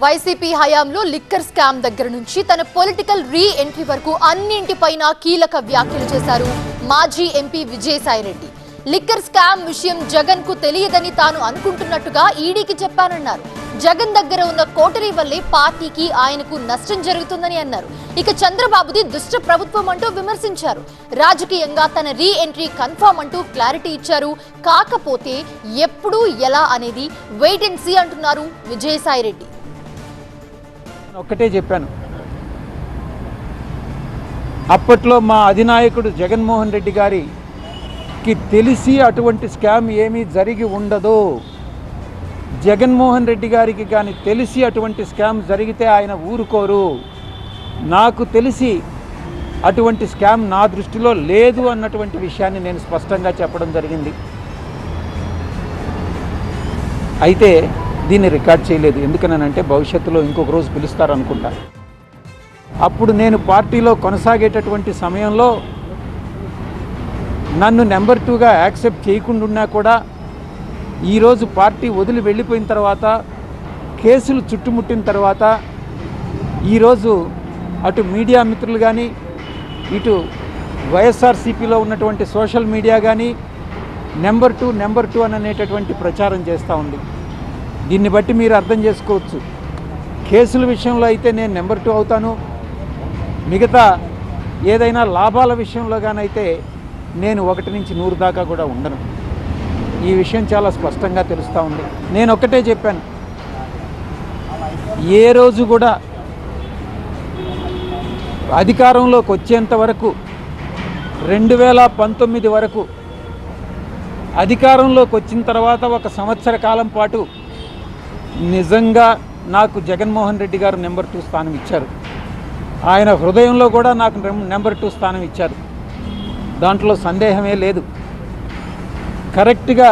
YCP హయాంలో liquor scam దగ్గర నుంచి తన పొలిటికల్ రీ ఎంట్రీ వరకు అన్నింటిపైన కీలక వ్యాఖ్యలు చేశారు మాజీ ఎంపీ విజయసాయిరెడ్డి. లిక్కర్ స్కామ్ విషయం జగన్ కు తెలియదని తాను అనుకుంటున్నట్టుగా ఈడీకి చెప్పానన్నారు. జగన్ దగ్గర ఉన్న కోటరీ వల్లే పార్టీకి ఆయనకు నష్టం జరుగుతుందని అన్నారు. ఇక చంద్రబాబుది దుష్ట ప్రభుత్వం అంటూ విమర్శించారు. రాజకీయంగా తన రీ ఎంట్రీ కన్ఫర్మ్ అంటూ క్లారిటీ ఇచ్చారు. కాకపోతే ఎప్పుడు ఎలా అనేది వెయిట్ అండ్ సీ అంటున్నారు విజయసాయిరెడ్డి. ఒక్కటే చెప్పాను, అప్పట్లో మా అధినాయకుడు జగన్మోహన్ రెడ్డి గారికి తెలిసి అటువంటి స్కామ్ ఏమీ జరిగి ఉండదు. జగన్మోహన్ రెడ్డి గారికి కానీ తెలిసి అటువంటి స్కామ్ జరిగితే ఆయన ఊరుకోరు. నాకు తెలిసి అటువంటి స్కామ్ నా దృష్టిలో లేదు అన్నటువంటి విషయాన్ని నేను స్పష్టంగా చెప్పడం జరిగింది. అయితే దీన్ని రికార్డ్ చేయలేదు. ఎందుకనంటే భవిష్యత్తులో ఇంకొక రోజు పిలుస్తారనుకుంటా. అప్పుడు నేను పార్టీలో కొనసాగేటటువంటి సమయంలో నన్ను నెంబర్ 2గా యాక్సెప్ట్ చేయకుండా కూడా ఈరోజు పార్టీ వదిలి వెళ్ళిపోయిన తర్వాత, కేసులు చుట్టుముట్టిన తర్వాత, ఈరోజు అటు మీడియా మిత్రులు కానీ, ఇటు వైఎస్ఆర్సీపీలో ఉన్నటువంటి సోషల్ మీడియా కానీ నెంబర్ 2 అని అనేటటువంటి ప్రచారం చేస్తూ ఉంది. దీన్ని బట్టి మీరు అర్థం చేసుకోవచ్చు, కేసుల విషయంలో అయితే నేను నెంబర్ 2 అవుతాను, మిగతా ఏదైనా లాభాల విషయంలో కానైతే నేను 1 నుంచి 100 దాకా కూడా ఉండను. ఈ విషయం చాలా స్పష్టంగా తెలుస్తూ ఉంది. నేను ఒక్కటే చెప్పాను, ఏ రోజు కూడా అధికారంలోకి వచ్చేంత వరకు 2019 వరకు అధికారంలోకి వచ్చిన తర్వాత 1 సంవత్సర కాలం పాటు నిజంగా నాకు జగన్మోహన్ రెడ్డి గారు నెంబర్ 2 స్థానం ఇచ్చారు. ఆయన హృదయంలో కూడా నాకు నెంబర్ 2 స్థానం ఇచ్చారు. దాంట్లో సందేహమే లేదు. కరెక్ట్గా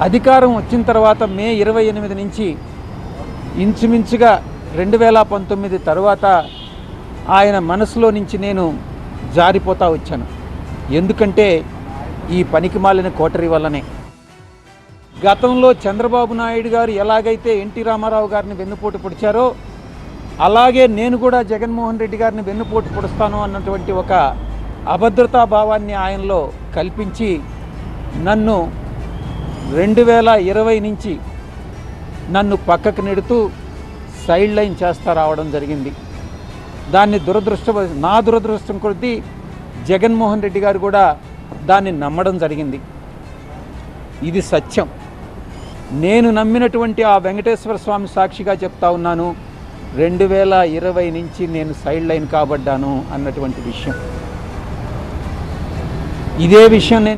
అధికారం వచ్చిన తర్వాత మే 28 నుంచి ఇంచుమించుగా 2019 తర్వాత ఆయన మనసులో నుంచి నేను జారిపోతూ వచ్చాను. ఎందుకంటే ఈ పనికిమాలిన కోటరీ వల్లనే. గతంలో చంద్రబాబు నాయుడు గారు ఎలాగైతే ఎన్టీ రామారావు గారిని వెన్నుపోటు పొడిచారో అలాగే నేను కూడా జగన్మోహన్ రెడ్డి గారిని వెన్నుపోటు పొడుస్తాను అన్నటువంటి ఒక అభద్రతా భావాన్ని ఆయనలో కల్పించి నన్ను 2020 నుంచి నన్ను పక్కకు నెడుతూ సైడ్ లైన్ చేస్తా రావడం జరిగింది. దాన్ని నా దురదృష్టం కొద్దీ జగన్మోహన్ రెడ్డి గారు కూడా దాన్ని నమ్మడం జరిగింది. ఇది సత్యం. నేను నమ్మినటువంటి ఆ వెంకటేశ్వర స్వామి సాక్షిగా చెప్తా ఉన్నాను, 2020 నుంచి నేను సైడ్ లైన్ కాబడ్డాను అన్నటువంటి విషయం. ఇదే విషయం నేను